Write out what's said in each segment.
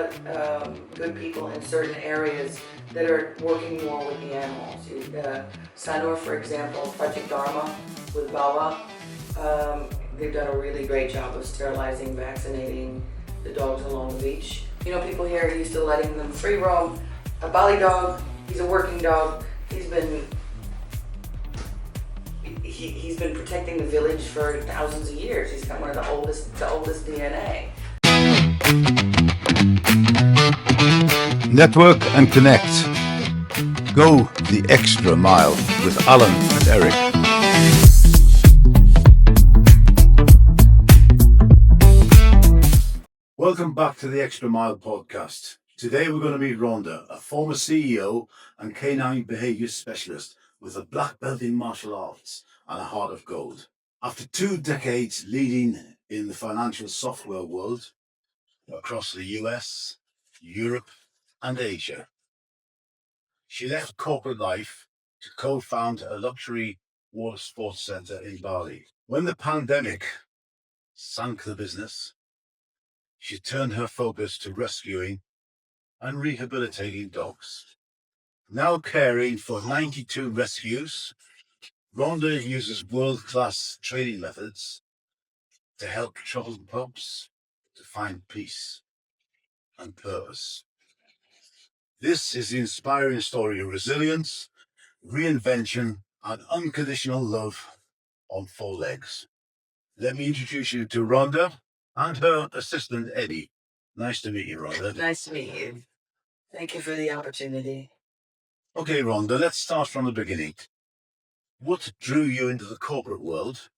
got good people in certain areas that are working more with the animals. Sanur, for example, Project Dharma with Bala, they've done a really great job of sterilizing, vaccinating the dogs along the beach. You know, people here are used to letting them free roam. A Bali dog, he's a working dog. He's been protecting the village for thousands of years. He's got one of the oldest DNA. Network and connect. Go the extra mile with Alan and Eric. Welcome back to the Extra Mile podcast. Today we're going to meet Rhonda, a former CEO and canine behavior specialist with a black belt in martial arts and a heart of gold. After 2 decades leading in the financial software world across the US, Europe, and Asia, she left corporate life to co-found a luxury water sports center in Bali. When the pandemic sank the business, she turned her focus to rescuing and rehabilitating dogs. Now caring for 92 rescues, Rhonda uses world-class training methods to help troubled pups to find peace and purpose. This is the inspiring story of resilience, reinvention, and unconditional love on 4 legs. Let me introduce you to Rhonda and her assistant, Eddie. Nice to meet you, Rhonda. Nice to meet you. Thank you for the opportunity. Okay, Rhonda, let's start from the beginning. What drew you into the corporate world,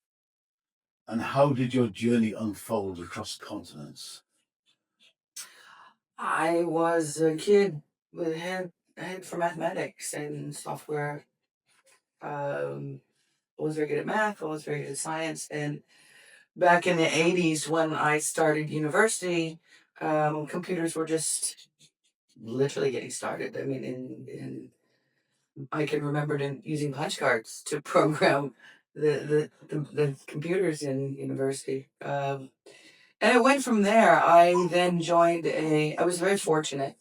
and how did your journey unfold across continents? I was a kid with a head for mathematics and software. I was very good at math. I was very good at science. And back in the 80s, when I started university, computers were just literally getting started. I mean, I can remember using punch cards to program the computers in university. And it went from there. I then joined I was very fortunate.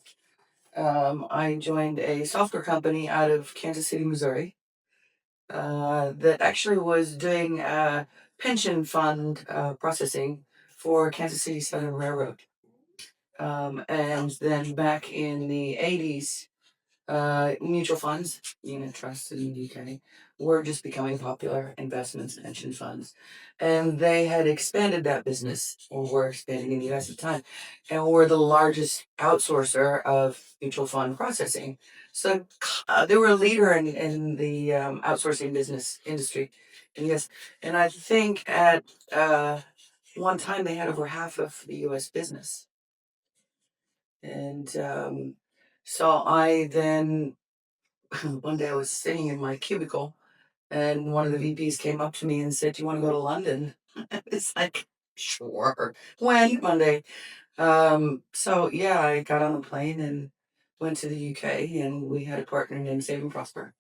I joined a software company out of Kansas City, Missouri, that actually was doing pension fund processing for Kansas City Southern Railroad. And then back in the 80s, mutual funds, unit trusts in the UK, were just becoming popular investments, pension funds. And they had expanded that business, or were expanding in the US at the time, and were the largest outsourcer of mutual fund processing. So they were a leader in the outsourcing business industry in the US. And I think at one time they had over half of the US business. And so I then one day I was sitting in my cubicle and one of the VPs came up to me and said, "Do you want to go to London?" It's like, sure. When? Monday. So yeah, I got on the plane and went to the UK, and we had a partner named Save and Prosper.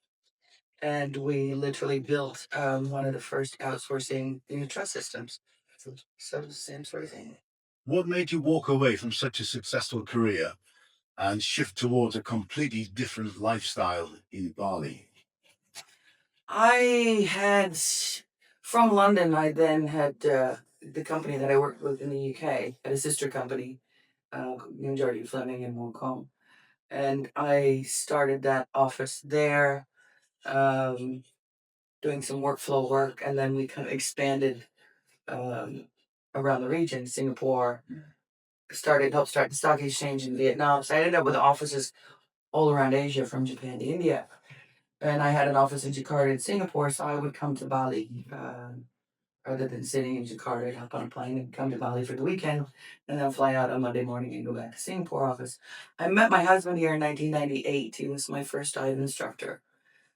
And we literally built one of the first outsourcing unit trust systems. So the same sort of thing. What made you walk away from such a successful career and shift towards a completely different lifestyle in Bali? I had, from London, I then had the company that I worked with in the UK, had a sister company, Majority Fleming in Hong Kong. And I started that office there, um, doing some workflow work. And then we kind of expanded um, around the region, Singapore, helped start the stock exchange in Vietnam. So I ended up with offices all around Asia, from Japan to India. And I had an office in Jakarta and Singapore, so I would come to Bali. Rather than sitting in Jakarta, I'd hop on a plane and come to Bali for the weekend, and then fly out on Monday morning and go back to Singapore office. I met my husband here in 1998. He was my first dive instructor.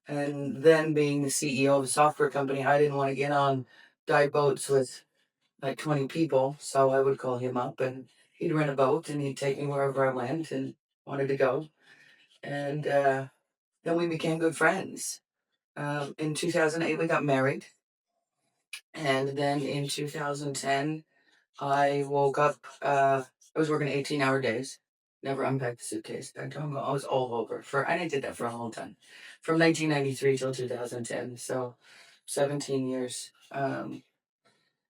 And then being the CEO of a software company, I didn't want to get on dive boats with like 20 people, so I would call him up and he'd rent a boat and he'd take me wherever I went and wanted to go. And then we became good friends. In 2008, we got married. And then in 2010, I woke up, I was working 18-hour days. Never unpacked the suitcase. I don't go. I was all over and I did that for a long time, from 1993 till 2010. So, 17 years. And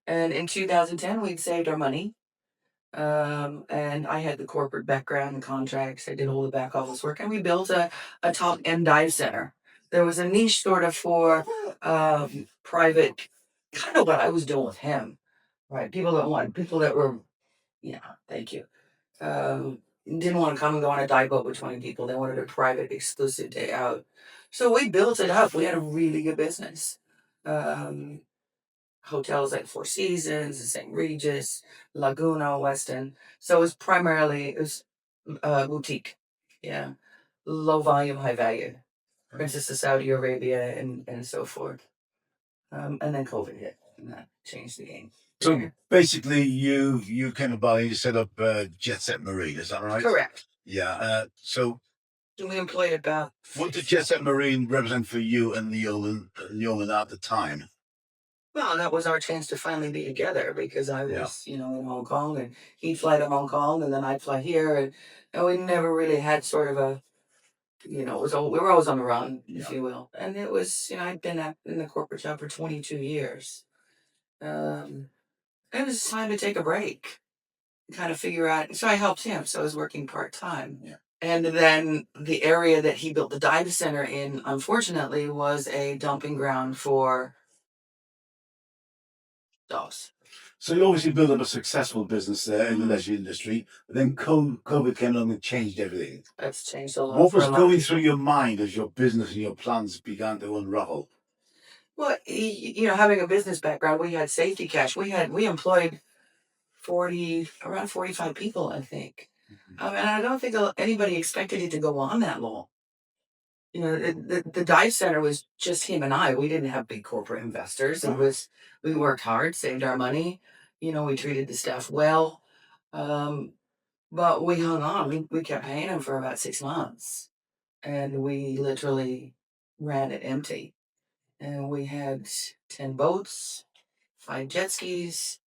in 2010, we'd saved our money. And I had the corporate background and contracts. I did all the back office work, and we built a top end dive center. There was a niche sort of for private, kind of what I was doing with him, right? People that were, yeah, thank you. Didn't want to come and go on a dive boat with 20 people. They wanted a private, exclusive day out. So we built it up. We had a really good business. Um, Hotels like Four Seasons, the St. Regis, Laguna, Weston. So it was boutique. Yeah. Low volume, high value. Princess of Saudi Arabia and so forth. And then COVID hit and that changed the game. So Yeah. basically, you came to Bali, you set up Jet Set Marine, is that right? Correct. Yeah. So We employed about what did Jet Set Marine represent for you and Yeoman at the time? Well, that was our chance to finally be together because I Yeah. was, in Hong Kong and he'd fly to Hong Kong and then I'd fly here and we never really had sort of a, we were always on the run, if Yeah. you will. And it was, I'd been in the corporate job for 22 years. Um, it was time to take a break, kind of figure out. So I helped him. So I was working part time. Yeah. And then the area that he built the dive center in, unfortunately, was a dumping ground for dogs. So you obviously built up a successful business there in the leisure industry, but then COVID came along and changed everything. That's changed a lot. What for was a lot of going people. through your mind as your business and your plans began to unravel? Well, having a business background, we had safety cash. We employed around 45 people, I think. And I don't think anybody expected it to go on that long. The dive center was just him and I. We didn't have big corporate investors. We worked hard, saved our money. We treated the staff well. Um, but we hung on. We kept paying them for about 6 months, and we literally ran it empty. And we had 10 boats, 5 jet skis,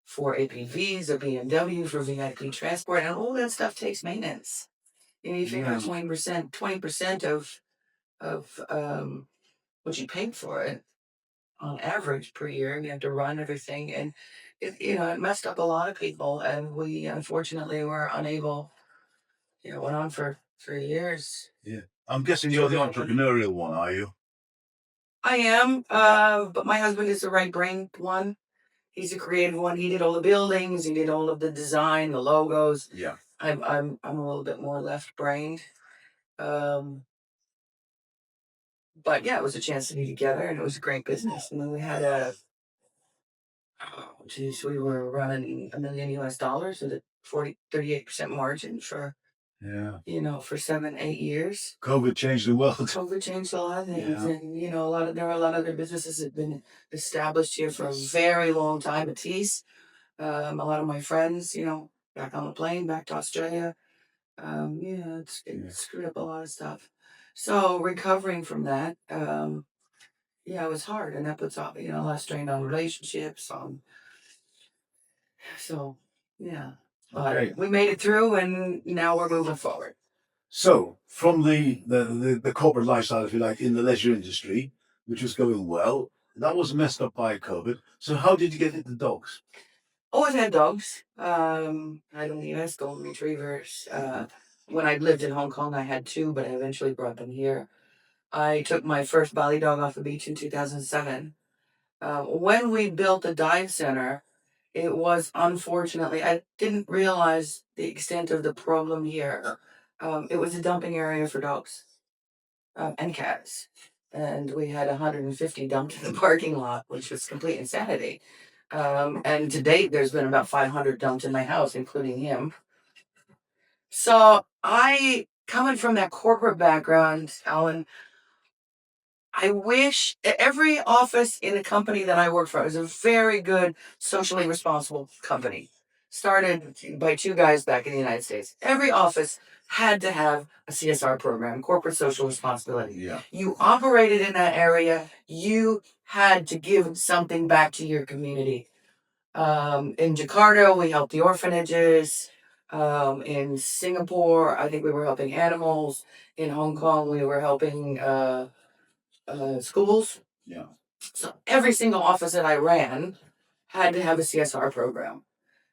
4 APVs, a BMW for VIP transport, and all that stuff takes maintenance. You figure 20% of what you paid for it on average per year, and you have to run everything, and it messed up a lot of people, and we unfortunately were unable. Went on for 3 years. Yeah. I'm guessing you're the entrepreneurial one, are you? I am, but my husband is the right brain one. He's a creative one. He did all the buildings. He did all of the design, the logos. Yeah. I'm a little bit more left brained. Um, but yeah, it was a chance to be together, and it was a great business. And then we had we were running $1 million US with a 38% margin for for 7-8 years. COVID changed the world. COVID changed a lot of things, Yeah. and there were a lot of other businesses that have been established here for a very long time. Matisse, a lot of my friends, back on the plane, back to Australia. It screwed up a lot of stuff. So recovering from that, it was hard, and that puts a lot of strain on relationships. So yeah, but Okay. we made it through, and now we're moving forward. So from the corporate lifestyle, if you like, in the leisure industry, which was going well, that was messed up by COVID. So how did you get into dogs? Always had dogs. I had US golden retrievers. When I lived in Hong Kong, I had 2, but I eventually brought them here. I took my first Bali dog off the beach in 2007. When we built the dive center, it was unfortunately, I didn't realize the extent of the problem here. It was a dumping area for dogs and cats. And we had 150 dumped in the parking lot, which was complete insanity. And to date, there's been about 500 dumped in my house, including him. So coming from that corporate background, Alan, I wish every office in the company that I work for is a very good, socially responsible company. Started by 2 guys back in the United States. Every office had to have a CSR program, corporate social responsibility. Yeah. You operated in that area, you had to give something back to your community. In Jakarta, we helped the orphanages. In Singapore, I think we were helping animals. In Hong Kong, we were helping schools. Yeah. So every single office that I ran had to have a CSR program.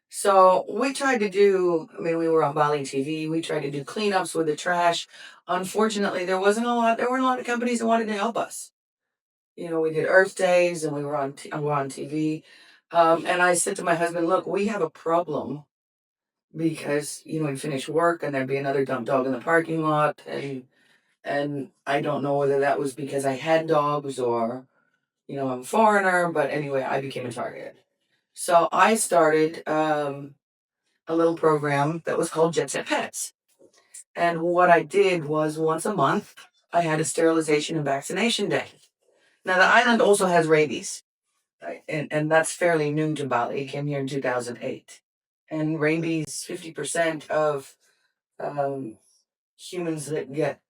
So we tried to do, I mean, we were on Bali TV. We tried to do cleanups with the trash. Unfortunately, there weren't a lot of companies that wanted to help us. You know, we did Earth Days and we were on TV. And I said to my husband, look, we have a problem because, you know, we finish work and there'd be another dump dog in the parking lot. And I don't know whether that was because I had dogs or, you know, I'm a foreigner, but anyway, I became a target. So I started a little program that was called Jet Set Pets. And what I did was once a month, I had a sterilization and vaccination day. Now, the island also has rabies, right? And that's fairly new to Bali. It came here in 2008. And rabies, 50% of um, humans that get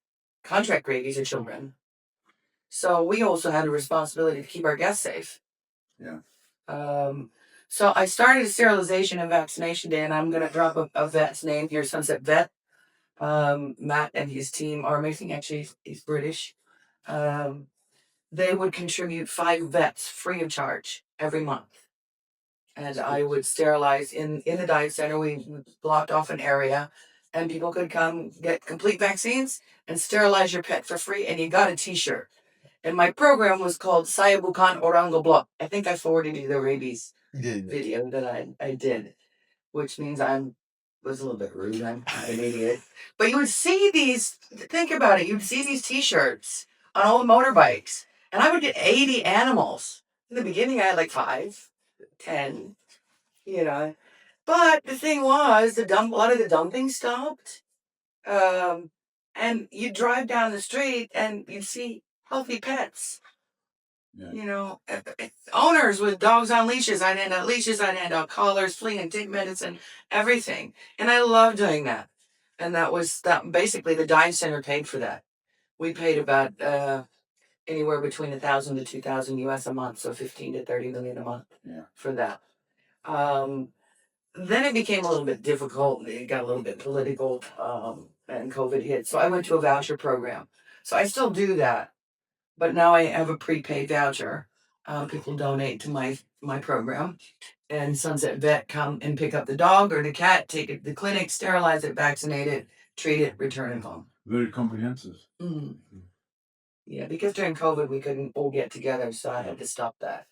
contract rabies are children. So we also had a responsibility to keep our guests safe. Yeah. Um, so I started a sterilization and vaccination day, and I'm going to drop a vet's name here, Sunset Vet. Matt and his team are amazing. Actually, he's British. Um, they would contribute 5 vets free of charge every month. And I would sterilize in the dive center. We blocked off an area and people could come get complete vaccines and sterilize your pet for free. And you got a t-shirt. And my program was called Saya Bukan Orang Goblok. I think I forwarded you the rabies video that I did, which means was a little bit rude. I'm an idiot. But you would see these, think about it, you'd see these t-shirts on all the motorbikes. And I would get 80 animals. In the beginning, I had like 5, 10, you know. But the thing was, a lot of the dumping stopped. And you drive down the street and you'd see healthy pets. Yeah. You know, owners with dogs on leashes. I'd hand out leashes, I'd hand out collars, flea and tick medicine, everything. And I love doing that. And that basically the dive center paid for that. We paid about anywhere between 1,000 to 2,000 US a month, so 15 to 30 million a month. Yeah. For that. Then it became a little bit difficult. It got a little bit political, and COVID hit. So I went to a voucher program. So I still do that, but now I have a prepaid voucher. People donate to my program, and Sunset Vet come and pick up the dog or the cat, take it to the clinic, sterilize it, vaccinate it, treat it, return it home. Very comprehensive. Mm-hmm. Yeah, because during COVID we couldn't all get together, so I had to stop that.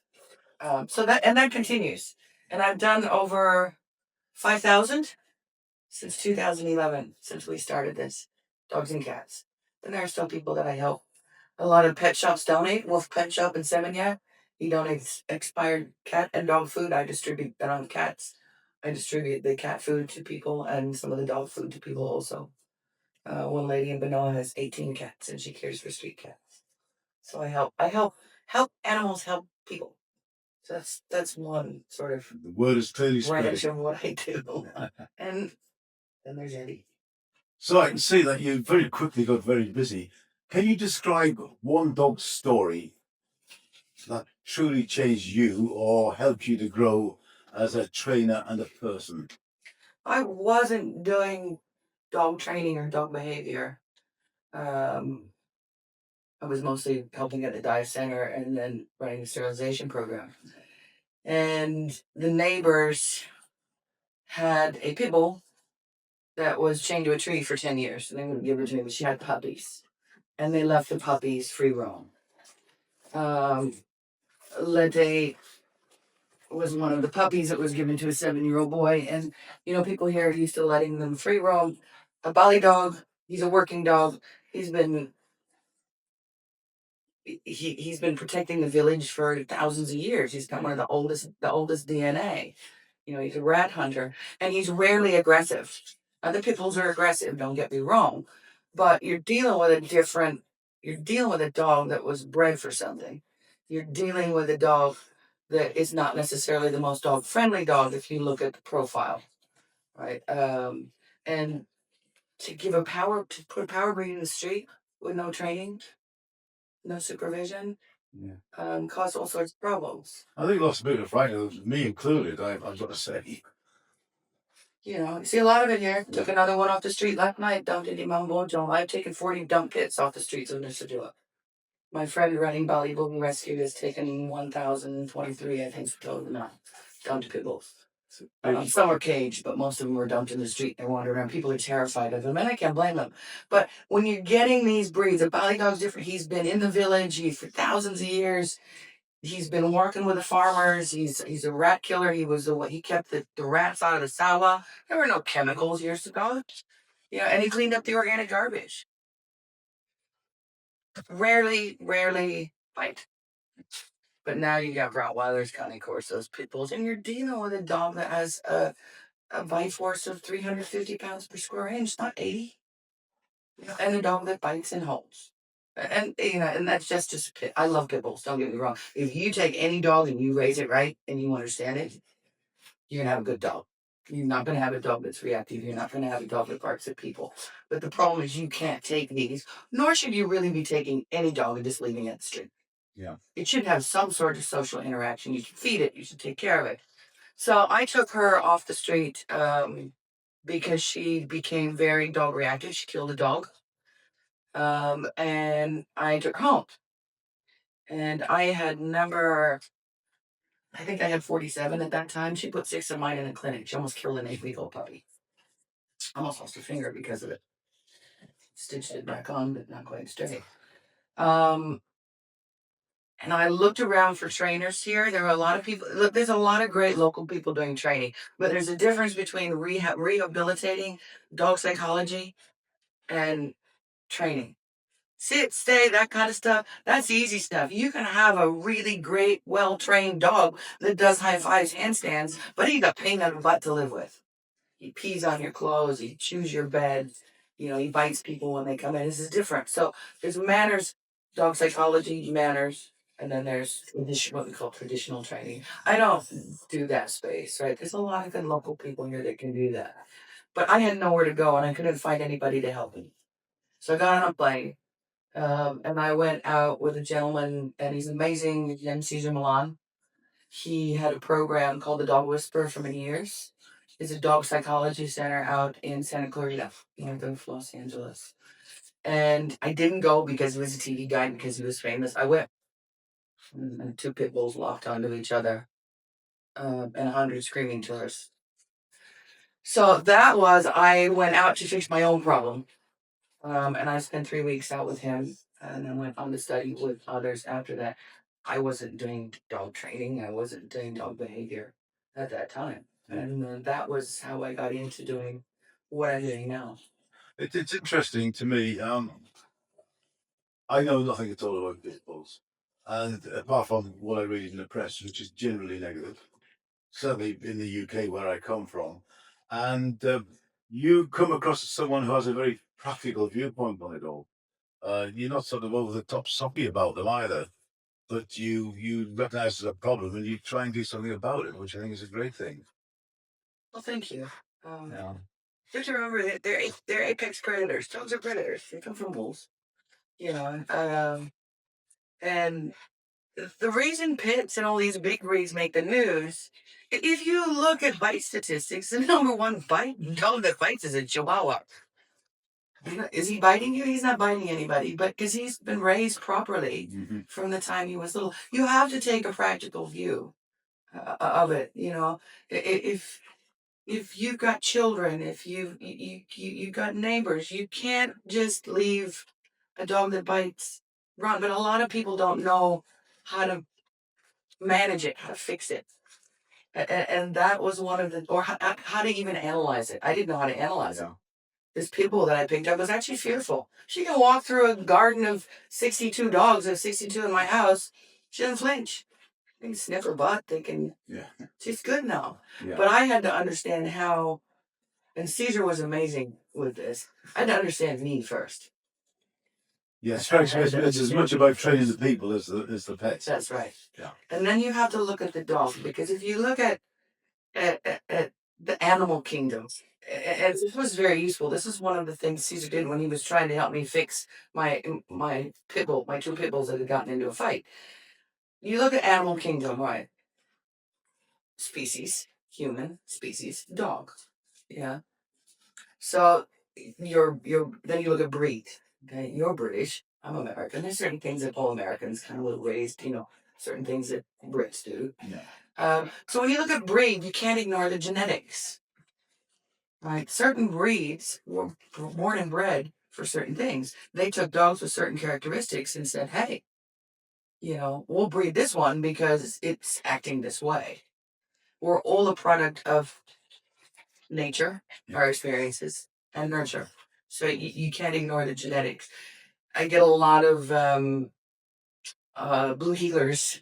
So that continues, and I've done over 5,000 since 2011, since we started this, dogs and cats. And there are still people that I help. A lot of pet shops donate. Wolf Pet Shop in Semenya, he donates expired cat and dog food. I distribute that on cats. I distribute the cat food to people and some of the dog food to people also. One lady in Benoit has 18 cats and she cares for street cats. So help animals help people. So that's one sort of the word is clearly branch spreading of what I do. And then there's Eddie. So I can see that you very quickly got very busy. Can you describe one dog story that truly changed you or helped you to grow as a trainer and a person? I wasn't doing dog training or dog behavior. I was mostly helping at the dive center and then running the sterilization program. And the neighbors had a pit bull that was chained to a tree for 10 years. And they wouldn't give her to me, but she had puppies. And they left the puppies free roam. Lente was one of the puppies that was given to a 7-year-old boy. And, you know, people here are used to letting them free roam. A Bali dog, he's a working dog. He's been protecting the village for thousands of years. He's got one of the oldest DNA. You know, he's a rat hunter, and he's rarely aggressive. Other pit bulls are aggressive, don't get me wrong, but you're dealing with a dog that was bred for something. You're dealing with a dog that is not necessarily the most dog friendly dog if you look at the profile, right? And to put a power breed in the street with no training, no supervision, cause all sorts of problems. I think lots of people are frightened, me included, I've got to say. You know, you see a lot of it here. Took another one off the street last night, dumped it in Mount Bojo. I've taken 40 dump pits off the streets of Nissadua. My friend running Bali Boom Rescue has taken 1,023, I think, total now. Dumped pit bulls. Some are caged, but most of them were dumped in the street. They wander around. People are terrified of them, and I can't blame them. But when you're getting these breeds, a Bali dog's different. He's been in the village for thousands of years. He's been working with the farmers. He's a rat killer. He kept the rats out of the sawa. There were no chemicals years ago. Yeah, and he cleaned up the organic garbage. Rarely bite. But now you got Rottweilers, Cane Corsos, Pit Bulls, and you're dealing with a dog that has a bite force of 350 pounds per square inch, not 80. You know, and a dog that bites and holds. And you know, and that's just a pit. I love pit bulls. Don't get me wrong. If you take any dog and you raise it right and you understand it, you're gonna have a good dog. You're not gonna have a dog that's reactive. You're not gonna have a dog that barks at people. But the problem is you can't take these, nor should you really be taking any dog and just leaving it at the street. Yeah. It should have some sort of social interaction. You should feed it. You should take care of it. So I took her off the street because she became very dog reactive. She killed a dog. And I took her home. And I think I had 47 at that time. She put 6 of mine in a clinic. She almost killed an 8-week-old puppy. Almost lost a finger because of it. Stitched it back on, but not quite straight. And I looked around for trainers here. There are a lot of people. Look, there's a lot of great local people doing training, but there's a difference between rehabilitating dog psychology and training. Sit, stay, that kind of stuff. That's easy stuff. You can have a really great, well-trained dog that does high fives, handstands, but he's a pain in the butt to live with. He pees on your clothes. He chews your bed. You know, he bites people when they come in. This is different. So there's manners, dog psychology, manners, and then there's what we call traditional training. I don't do that space, right? There's a lot of good local people here that can do that. But I had nowhere to go, and I couldn't find anybody to help me. So I got on a plane, and I went out with a gentleman, and he's amazing. His name's Cesar Milan. He had a program called the Dog Whisperer for many years. It's a dog psychology center out in Santa Clarita, north of Los Angeles. And I didn't go because he was a TV guy, because he was famous. I went, and 2 pit bulls locked onto each other, and 100 screaming tourists. So I went out to fix my own problem. And I spent 3 weeks out with him, and then went on to study with others after that. I wasn't doing dog training. I wasn't doing dog behavior at that time. And that was how I got into doing what I'm doing now. It's interesting to me. I know nothing at all about pit bulls, and apart from what I read in the press, which is generally negative, certainly in the UK where I come from, and you come across as someone who has a very practical viewpoint on it all. You're not sort of over the top soppy about them either, but you recognise there's a problem and you try and do something about it, which I think is a great thing. Well, thank you. Yeah. Just remember that they're apex predators. Dogs are predators. They come from wolves. You know, and the reason pits and all these big breeds make the news, if you look at bite statistics, the number one dog that bites is a Chihuahua. Is he biting you? He's not biting anybody, but because he's been raised properly from the time he was little. You have to take a practical view of it. You know, if you've got children, if you've got neighbors, you can't just leave a dog that bites run. But a lot of people don't know how to manage it, how to fix it. And that was one of or how to even analyze it. I didn't know how to analyze it. This pit bull that I picked up was actually fearful. She can walk through a garden of 62 dogs. There's 62 in my house. She doesn't flinch. They can sniff her butt. She's good now. Yeah. But I had to understand how, and Caesar was amazing with this. I had to understand me first. Yes, it's as much about training the people as the pets. That's right. Yeah. And then you have to look at the dog, because if you look at the animal kingdom, and this was very useful. This is one of the things Caesar did when he was trying to help me fix my pit bull, my 2 pit bulls that had gotten into a fight. You look at animal kingdom, right? Species, human, species, dog. Yeah. So you're then you look at breed. Okay, you're British. I'm American. There's certain things that all Americans kind of were raised, certain things that Brits do. Yeah. So when you look at breed, you can't ignore the genetics, right? Certain breeds were born and bred for certain things. They took dogs with certain characteristics and said, "Hey, we'll breed this one because it's acting this way." We're all a product of nature, our experiences, and nurture. So you can't ignore the genetics. I get a lot of blue heelers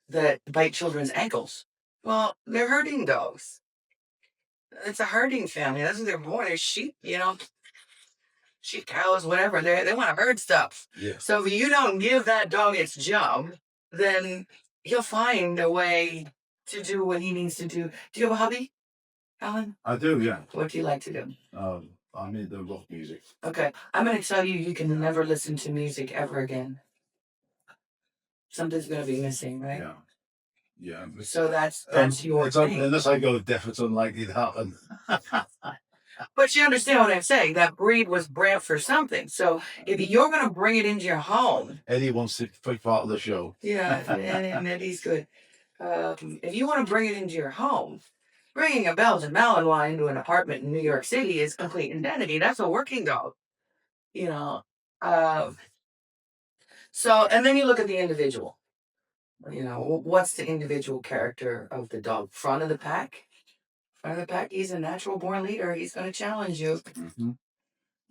that bite children's ankles. Well, they're herding dogs. It's a herding family. That's what they're born. They're sheep, sheep, cows, whatever. They want to herd stuff. Yeah. So if you don't give that dog its job, then he'll find a way to do what he needs to do. Do you have a hobby, Alan? I do, yeah. What do you like to do? I'm into rock music. Okay, I'm going to tell you, you can never listen to music ever again. Something's going to be missing, right? Yeah. Yeah. So that's your thing. Unless I go deaf, it's unlikely to happen. But you understand what I'm saying? That breed was bred for something. So if you're going to bring it into your home, Eddie wants to be part of the show. yeah, and Eddie's good. If you want to bring it into your home, bringing a Belgian Malinois into an apartment in New York City is complete insanity. That's a working dog, you know. Um, so, and then you look at the individual. What's the individual character of the dog? Front of the pack? Front of the pack, he's a natural born leader. He's going to challenge you. Mm-hmm.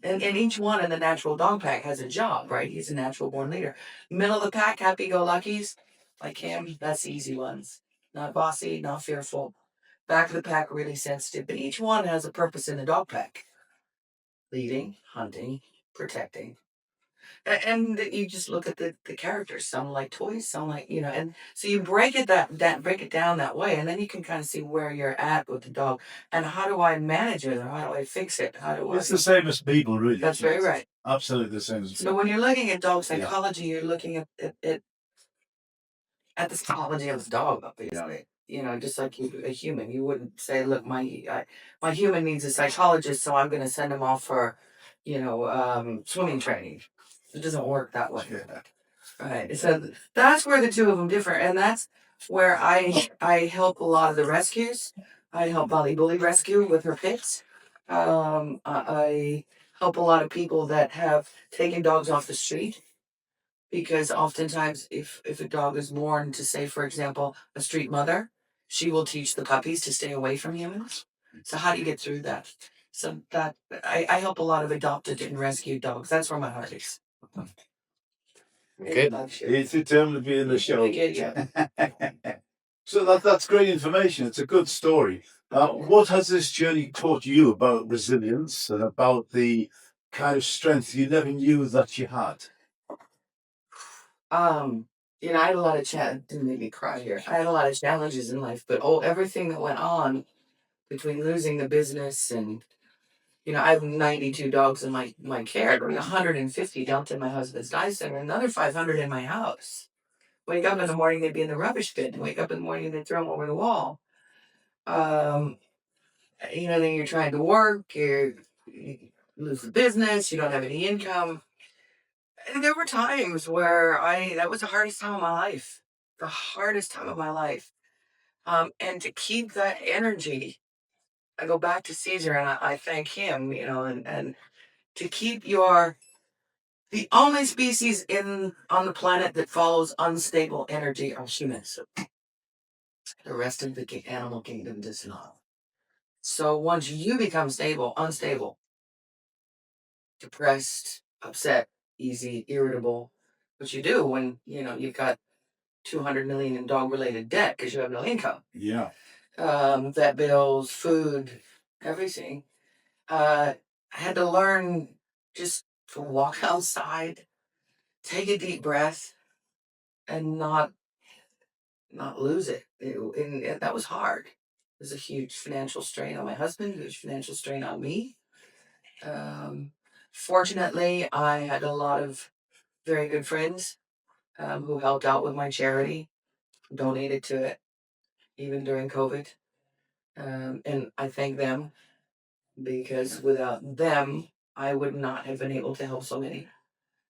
And each one in the natural dog pack has a job, right? He's a natural born leader. Middle of the pack, happy-go-luckies, like him, that's the easy ones. Not bossy, not fearful. Back of the pack, really sensitive. But each one has a purpose in the dog pack. Leading, hunting, protecting. And you just look at the characters. Some like toys, some like, and so you break it break it down that way, and then you can kind of see where you're at with the dog and how do I manage it or how do I fix it? It's the same as people, really. That's very right. Absolutely the same as people. So when you're looking at dog psychology, you're looking at the psychology of the dog, obviously. Just like a human, you wouldn't say, "Look, my human needs a psychologist, so I'm going to send him off for, swimming training." It doesn't work that way. Yeah. Right. So that's where the two of them differ, and that's where I help a lot of the rescues. I help Bali Bully Rescue with her pits. I help a lot of people that have taken dogs off the street because oftentimes if a dog is born to, say, for example, a street mother, she will teach the puppies to stay away from humans. So how do you get through that? So that I help a lot of adopted and rescued dogs. That's where my heart is. Okay. It's determined to be in the show. Yeah. So that's great information. It's a good story. What has this journey taught you about resilience and about the kind of strength you never knew that you had? I had a lot of didn't make me cry here. I had a lot of challenges in life, but everything that went on between losing the business and I have 92 dogs in my care, 150 dumped in my husband's dive center, another 500 in my house. Wake up in the morning, they'd be in the rubbish bin. Wake up in the morning, they'd throw them over the wall. Then you're trying to work, you lose the business, you don't have any income. And there were times where that was the hardest time of my life. The hardest time of my life. And to keep that energy, I go back to Caesar and I thank him, and to keep the only species on the planet that follows unstable energy are humans. The rest of the animal kingdom does not. So once you become unstable, depressed, upset, easy, irritable, which you do when you've got 200 million in dog related debt because you have no income. Yeah. Vet bills, food, everything. I had to learn just to walk outside, take a deep breath, and not lose it. And that was hard. It was a huge financial strain on my husband, a huge financial strain on me. Fortunately, I had a lot of very good friends who helped out with my charity, donated to it, even during COVID. And I thank them because without them, I would not have been able to help so many.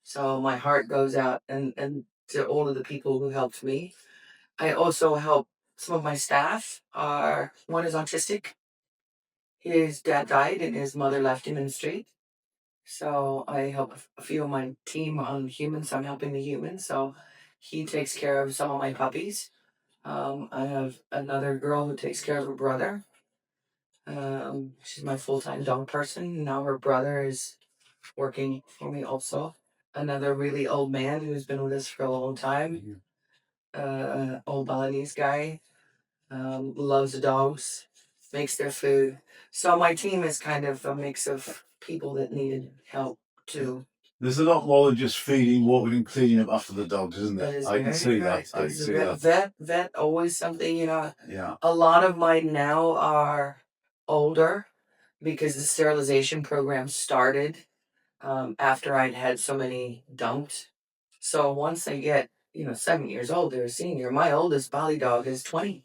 So my heart goes out and to all of the people who helped me. I also help some of my staff. One is autistic. His dad died and his mother left him in the street. So I help a few of my team on humans. I'm helping the humans. So he takes care of some of my puppies. I have another girl who takes care of her brother. She's my full-time dog person. Now her brother is working for me also. Another really old man who's been with us for a long time. Old Balinese guy. Loves the dogs, makes their food. So my team is kind of a mix of people that needed help too. There's a lot more than just feeding, walking, and cleaning up after the dogs, isn't That there? is I can very see right. that. I can There's a see that. vet, always something, Yeah. a lot of mine now are older because the sterilization program started after I'd had so many dumped. So once they get, 7 years old, they're a senior. My oldest Bali dog is 20.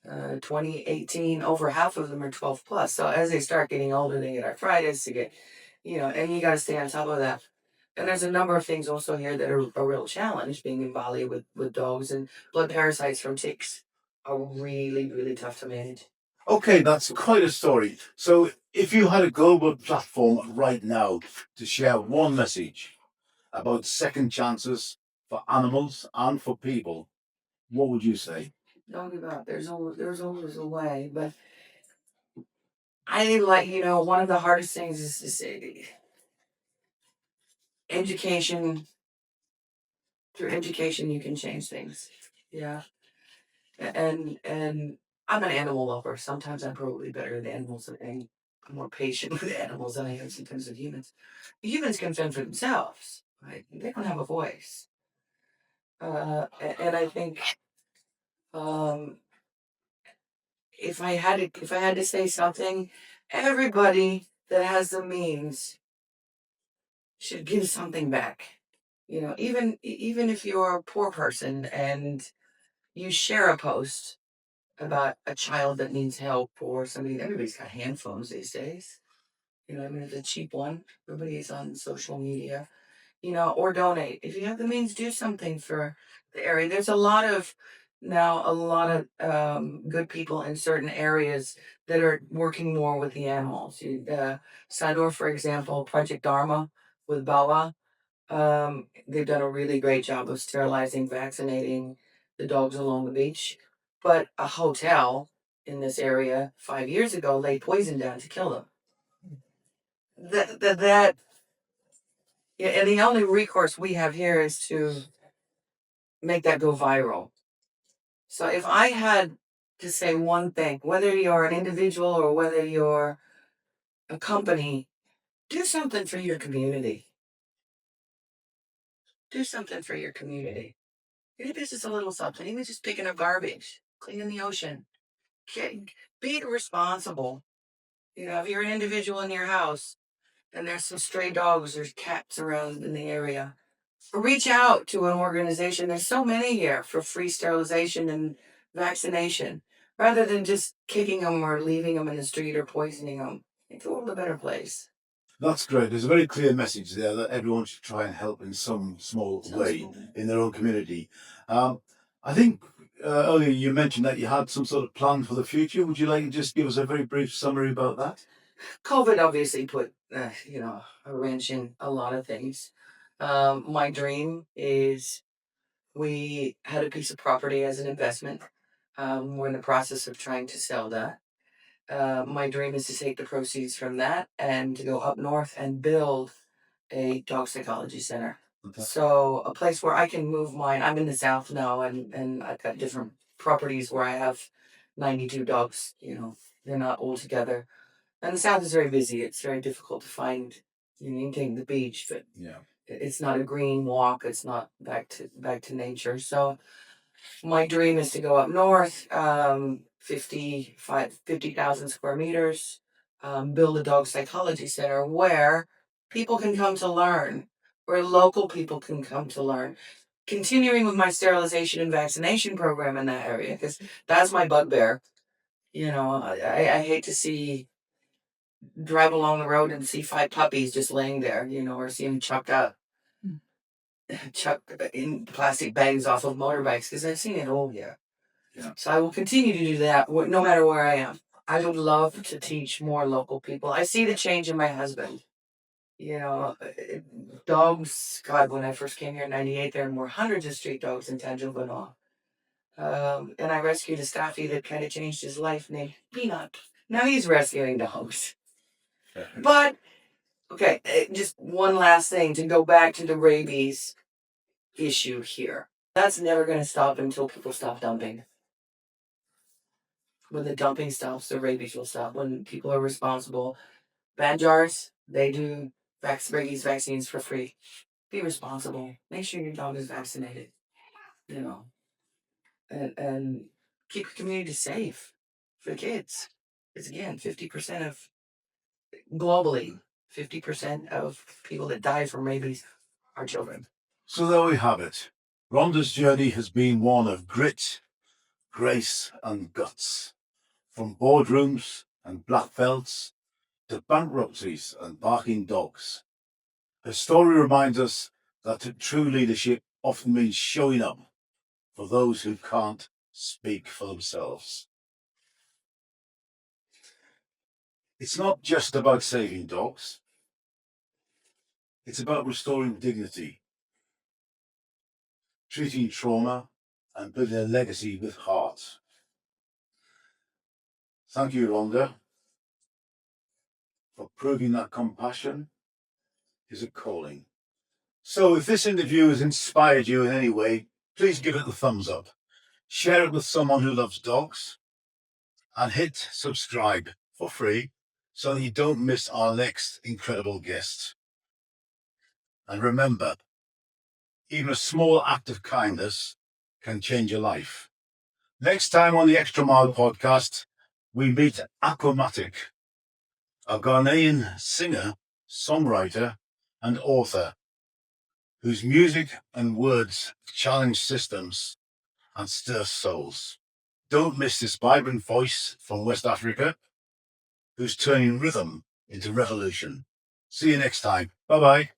2018, over half of them are 12 plus. So as they start getting older, they get arthritis, they get, and you got to stay on top of that. And there's a number of things also here that are a real challenge being in Bali with dogs, and blood parasites from ticks are really, really tough to manage. Okay, that's quite a story. So, if you had a global platform right now to share one message about second chances for animals and for people, what would you say? Don't give up. There's always a way. But I think, like, one of the hardest things is to say education. Through education, you can change things. Yeah. And I'm an animal lover. Sometimes I'm probably better with animals and I'm more patient with animals than I am sometimes with humans. Humans can fend for themselves, right? They don't have a voice. And I think um, if I had to say something, everybody that has the means should give something back. Even if you're a poor person and you share a post about a child that needs help or somebody. Everybody's got hand phones these days. I mean, it's a cheap one. Everybody's on social media, or donate. If you have the means, do something for the area. There's a lot of good people in certain areas that are working more with the animals. Sador, for example, Project Dharma with Bawa. They've done a really great job of sterilizing, vaccinating the dogs along the beach. But a hotel in this area 5 years ago laid poison down to kill them. That yeah, and the only recourse we have here is to make that go viral. So if I had to say one thing, whether you're an individual or whether you're a company, do something for your community. Do something for your community. Even if it's just a little something, even just picking up garbage, cleaning the ocean. Be responsible. If you're an individual in your house and there's some stray dogs or cats around in the area, reach out to an organization. There's so many here for free sterilization and vaccination, rather than just kicking them or leaving them in the street or poisoning them. Make the world a better place. That's great. There's a very clear message there that everyone should try and help in some small way in their own community. Um, I think earlier you mentioned that you had some sort of plan for the future. Would you like to just give us a very brief summary about that? COVID obviously put, a wrench in a lot of things. My dream is we had a piece of property as an investment. We're in the process of trying to sell that. My dream is to take the proceeds from that and to go up north and build a dog psychology center. Okay. So a place where I can move mine. I'm in the south now, and I've got different properties where I have 92 dogs. They're not all together. And the south is very busy. It's very difficult to find. You can take the beach, but Yeah. it's not a green walk. It's not back to nature. So my dream is to go up north, 50,000 square meters, build a dog psychology center where people can come to learn, where local people can come to learn. Continuing with my sterilization and vaccination program in that area, because that's my bugbear. I hate to see drive along the road and see 5 puppies just laying there, or see them chucked in plastic bags off of motorbikes, because I've seen it all here. Yeah. So I will continue to do that no matter where I am. I would love to teach more local people. I see the change in my husband. Dogs, God, when I first came here in 98, there were hundreds of street dogs in Tanjung. And I rescued a staffy that kind of changed his life named Peanut. Now he's rescuing dogs. But, okay, just one last thing to go back to the rabies issue here. That's never going to stop until people stop dumping. When the dumping stops, the rabies will stop. When people are responsible. Bad jars, they do rabies vaccines for free. Be responsible. Make sure your dog is vaccinated. And keep your community safe for the kids. Because again, 50% of globally, 50% of people that die from rabies are children. So there we have it. Rhonda's journey has been one of grit, grace, and guts. From boardrooms and black belts to bankruptcies and barking dogs. Her story reminds us that true leadership often means showing up for those who can't speak for themselves. It's not just about saving dogs. It's about restoring dignity, treating trauma, and building a legacy with heart. Thank you, Rhonda, for proving that compassion is a calling. So if this interview has inspired you in any way, please give it the thumbs up. Share it with someone who loves dogs, and hit subscribe for free so that you don't miss our next incredible guest. And remember, even a small act of kindness can change your life. Next time on the Extra Mile podcast, we meet Aquamatic, a Ghanaian singer, songwriter, and author whose music and words challenge systems and stir souls. Don't miss this vibrant voice from West Africa who's turning rhythm into revolution. See you next time. Bye-bye.